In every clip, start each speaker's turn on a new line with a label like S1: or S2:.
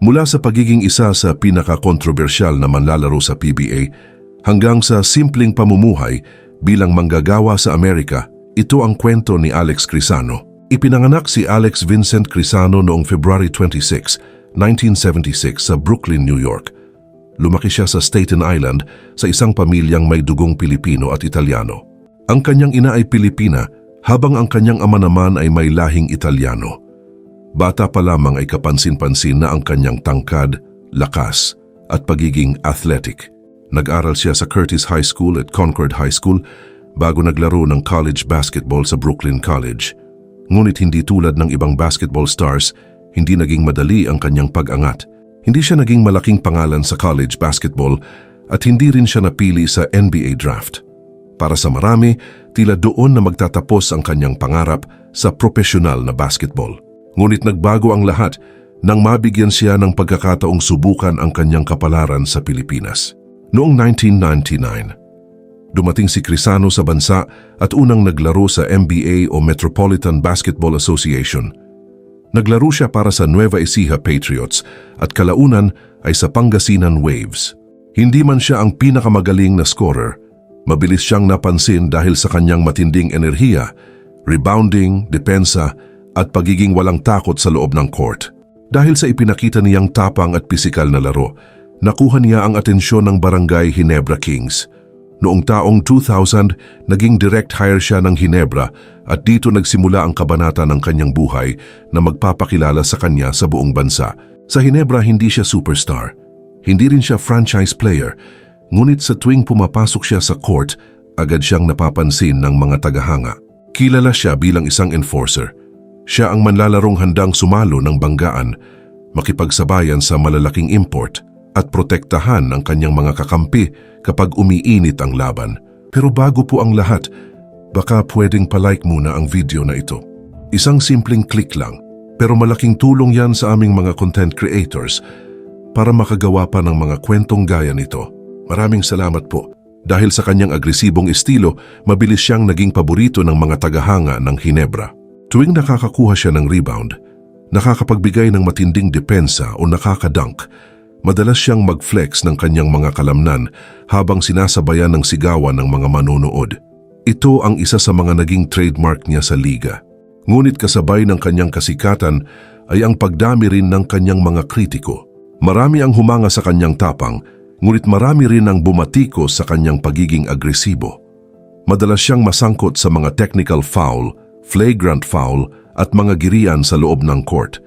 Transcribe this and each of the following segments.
S1: Mula sa pagiging isa sa pinaka-kontrobersyal na manlalaro sa PBA hanggang sa simpleng pamumuhay bilang manggagawa sa Amerika, ito ang kwento ni Alex Crisano. Ipinanganak si Alex Vincent Crisano noong February 26, 1976 sa Brooklyn, New York. Lumaki siya sa Staten Island sa isang pamilyang may dugong Pilipino at Italyano. Ang kanyang ina ay Pilipina habang ang kanyang ama naman ay may lahing Italyano. Bata pa lamang ay kapansin-pansin na ang kanyang tangkad, lakas at pagiging athletic. Nag-aral siya sa Curtis High School at Concord High School bago naglaro ng college basketball sa Brooklyn College. Ngunit hindi tulad ng ibang basketball stars, hindi naging madali ang kanyang pag-angat. Hindi siya naging malaking pangalan sa college basketball at hindi rin siya napili sa NBA draft. Para sa marami, tila doon na magtatapos ang kanyang pangarap sa profesional na basketball. Ngunit nagbago ang lahat nang mabigyan siya ng pagkakataong subukan ang kanyang kapalaran sa Pilipinas. Noong 1999, dumating si Crisano sa bansa at unang naglaro sa NBA o Metropolitan Basketball Association. Naglaro siya para sa Nueva Ecija Patriots at kalaunan ay sa Pangasinan Waves. Hindi man siya ang pinakamagaling na scorer, mabilis siyang napansin dahil sa kanyang matinding enerhiya, rebounding, depensa at pagiging walang takot sa loob ng court. Dahil sa ipinakita niyang tapang at pisikal na laro, nakuha niya ang atensyon ng Barangay Ginebra Kings. Noong taong 2000, naging direct hire siya ng Ginebra at dito nagsimula ang kabanata ng kanyang buhay na magpapakilala sa kanya sa buong bansa. Sa Ginebra, hindi siya superstar. Hindi rin siya franchise player. Ngunit sa tuwing pumapasok siya sa court, agad siyang napapansin ng mga tagahanga. Kilala siya bilang isang enforcer. Siya ang manlalarong handang sumalo ng banggaan, makipagsabayan sa malalaking import at protektahan ang kanyang mga kakampi kapag umiinit ang laban. Pero bago po ang lahat, baka pwedeng palike muna ang video na ito. Isang simpleng click lang, pero malaking tulong yan sa aming mga content creators para makagawa pa ng mga kwentong gaya nito. Maraming salamat po. Dahil sa kanyang agresibong estilo, mabilis siyang naging paborito ng mga tagahanga ng Ginebra. Tuwing nakakakuha siya ng rebound, nakakapagbigay ng matinding depensa o nakakadunk, madalas siyang mag-flex ng kanyang mga kalamnan habang sinasabayan ng sigawan ng mga manonood. Ito ang isa sa mga naging trademark niya sa liga. Ngunit kasabay ng kanyang kasikatan ay ang pagdami rin ng kanyang mga kritiko. Marami ang humanga sa kanyang tapang, ngunit marami rin ang bumatiko sa kanyang pagiging agresibo. Madalas siyang masangkot sa mga technical foul, flagrant foul at mga girian sa loob ng court.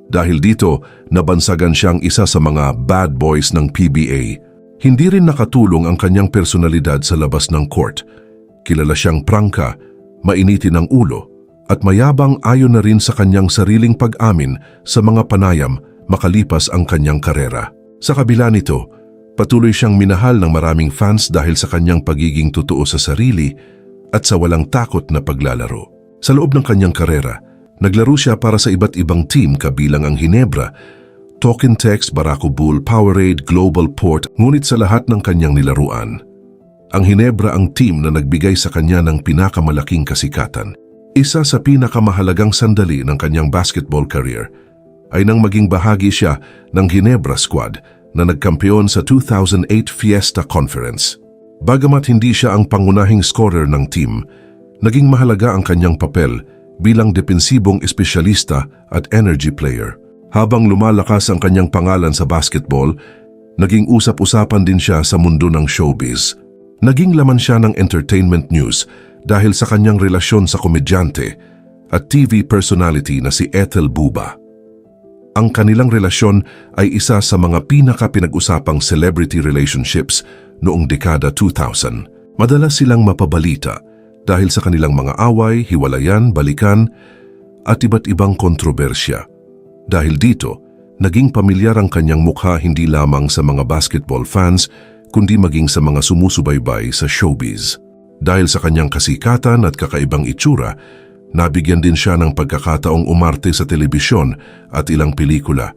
S1: Dahil dito, nabansagan siyang isa sa mga bad boys ng PBA. Hindi rin nakatulong ang kanyang personalidad sa labas ng court. Kilala siyang prangka, mainitin ang ulo, at mayabang ayon na rin sa kanyang sariling pag-amin sa mga panayam makalipas ang kanyang karera. Sa kabila nito, patuloy siyang minahal ng maraming fans dahil sa kanyang pagiging totoo sa sarili at sa walang takot na paglalaro. Sa loob ng kanyang karera, naglaro siya para sa iba't ibang team kabilang ang Ginebra, Talking Text, Barako Bull, Powerade, Global Port, ngunit sa lahat ng kanyang nilaruan, ang Ginebra ang team na nagbigay sa kanya ng pinakamalaking kasikatan. Isa sa pinakamahalagang sandali ng kanyang basketball career ay nang maging bahagi siya ng Ginebra squad na nagkampiyon sa 2008 Fiesta Conference. Bagamat hindi siya ang pangunahing scorer ng team, naging mahalaga ang kanyang papel bilang depensibong espesyalista at energy player. Habang lumalakas ang kanyang pangalan sa basketball, naging usap-usapan din siya sa mundo ng showbiz. Naging laman siya ng entertainment news dahil sa kanyang relasyon sa komedyante at TV personality na si Ethel Buba. Ang kanilang relasyon ay isa sa mga pinaka-pinag-usapang celebrity relationships noong dekada 2000. Madalas silang mapabalita dahil sa kanilang mga away, hiwalayan, balikan, at iba't ibang kontrobersya. Dahil dito, naging pamilyar ang kanyang mukha hindi lamang sa mga basketball fans, kundi maging sa mga sumusubaybay sa showbiz. Dahil sa kanyang kasikatan at kakaibang itsura, nabigyan din siya ng pagkakataong umarte sa telebisyon at ilang pelikula.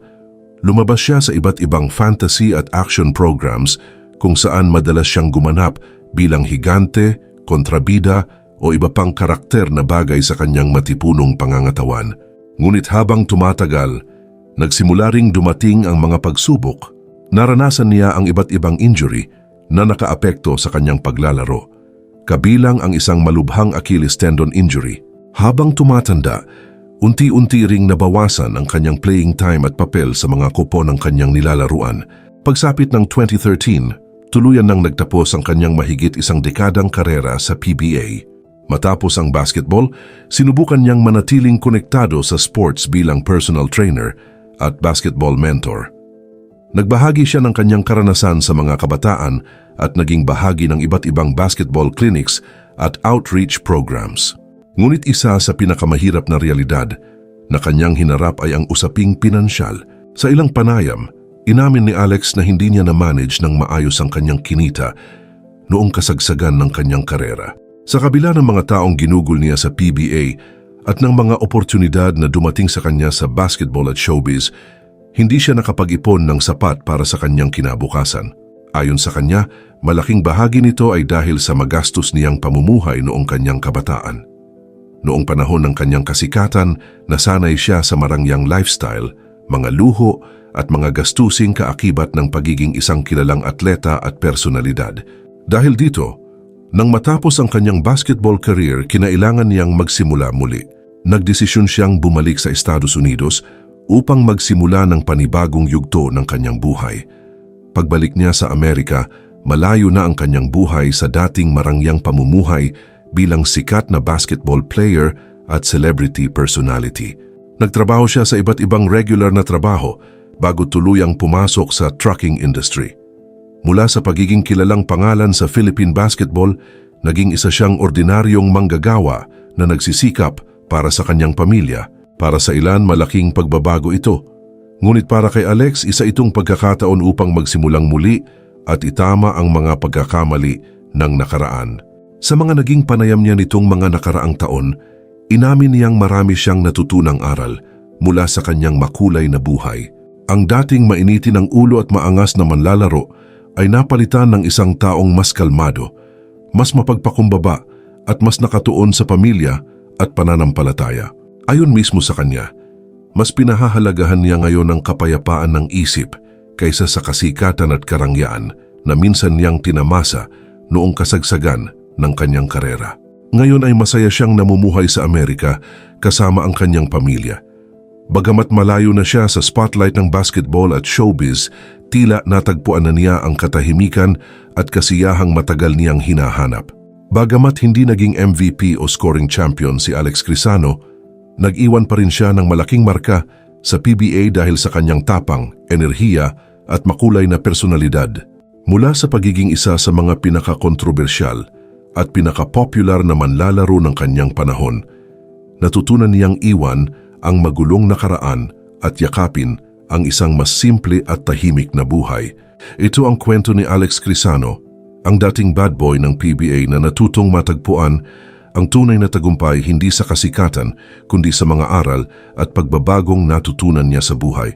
S1: Lumabas siya sa iba't ibang fantasy at action programs kung saan madalas siyang gumanap bilang higante, kontrabida o iba pang karakter na bagay sa kanyang matipunong pangangatawan. Ngunit habang tumatagal, Nagsimula ring dumating ang mga pagsubok. Naranasan niya ang iba't ibang injury na nakaapekto sa kanyang paglalaro, kabilang ang isang malubhang Achilles tendon injury. Habang tumatanda, unti-unti ring nabawasan ang kanyang playing time at papel sa mga kopo ng kanyang nilalaruan. Pagsapit ng 2013, tuluyan nang nagtapos ang kanyang mahigit isang dekadang karera sa PBA. Matapos ang basketball, sinubukan niyang manatiling konektado sa sports bilang personal trainer at basketball mentor. Nagbahagi siya ng kanyang karanasan sa mga kabataan at naging bahagi ng iba't ibang basketball clinics at outreach programs. Ngunit isa sa pinakamahirap na realidad na kanyang hinarap ay ang usaping pinansyal. Sa ilang panayam, inamin ni Alex na hindi niya na-manage ng maayos ang kanyang kinita noong kasagsagan ng kanyang karera. Sa kabila ng mga taong ginugol niya sa PBA at ng mga oportunidad na dumating sa kanya sa basketball at showbiz, hindi siya nakapag-ipon ng sapat para sa kanyang kinabukasan. Ayon sa kanya, malaking bahagi nito ay dahil sa magastos niyang pamumuhay noong kanyang kabataan. Noong panahon ng kanyang kasikatan, nasanay siya sa marangyang lifestyle, mga luho at mga gastusing kaakibat ng pagiging isang kilalang atleta at personalidad. Dahil dito, nang matapos ang kanyang basketball career, kinailangan niyang magsimula muli. Nagdesisyon siyang bumalik sa Estados Unidos upang magsimula ng panibagong yugto ng kanyang buhay. Pagbalik niya sa Amerika, malayo na ang kanyang buhay sa dating marangyang pamumuhay bilang sikat na basketball player at celebrity personality. Nagtrabaho siya sa iba't ibang regular na trabaho bago tuluyang pumasok sa trucking industry. Mula sa pagiging kilalang pangalan sa Philippine basketball, naging isa siyang ordinaryong manggagawa na nagsisikap para sa kanyang pamilya. Para sa ilan, malaking pagbabago ito. Ngunit para kay Alex, isa itong pagkakataon upang magsimulang muli at itama ang mga pagkakamali ng nakaraan. Sa mga naging panayam niya nitong mga nakaraang taon, inamin niyang marami siyang natutunang aral mula sa kanyang makulay na buhay. Ang dating mainitin ng ulo at maangas na manlalaro ay napalitan ng isang taong mas kalmado, mas mapagpakumbaba at mas nakatuon sa pamilya at pananampalataya. Ayon mismo sa kanya, mas pinahahalagahan niya ngayon ang kapayapaan ng isip kaysa sa kasikatan at karangyaan na minsan niyang tinamasa noong kasagsagan ng kanyang karera. Ngayon ay masaya siyang namumuhay sa Amerika kasama ang kanyang pamilya. Bagamat malayo na siya sa spotlight ng basketball at showbiz, tila natagpuan na niya ang katahimikan at kasiyahang matagal niyang hinahanap. Bagamat hindi naging MVP o scoring champion si Alex Crisano, nag-iwan pa rin siya ng malaking marka sa PBA dahil sa kanyang tapang, enerhiya at makulay na personalidad. Mula sa pagiging isa sa mga pinaka-kontrobersyal at pinaka-popular na manlalaro ng kanyang panahon, natutunan niyang iwan ang magulong nakaraan at yakapin ang isang mas simple at tahimik na buhay. Ito ang kwento ni Alex Crisano, ang dating bad boy ng PBA na natutong matagpuan ang tunay na tagumpay hindi sa kasikatan kundi sa mga aral at pagbabagong natutunan niya sa buhay.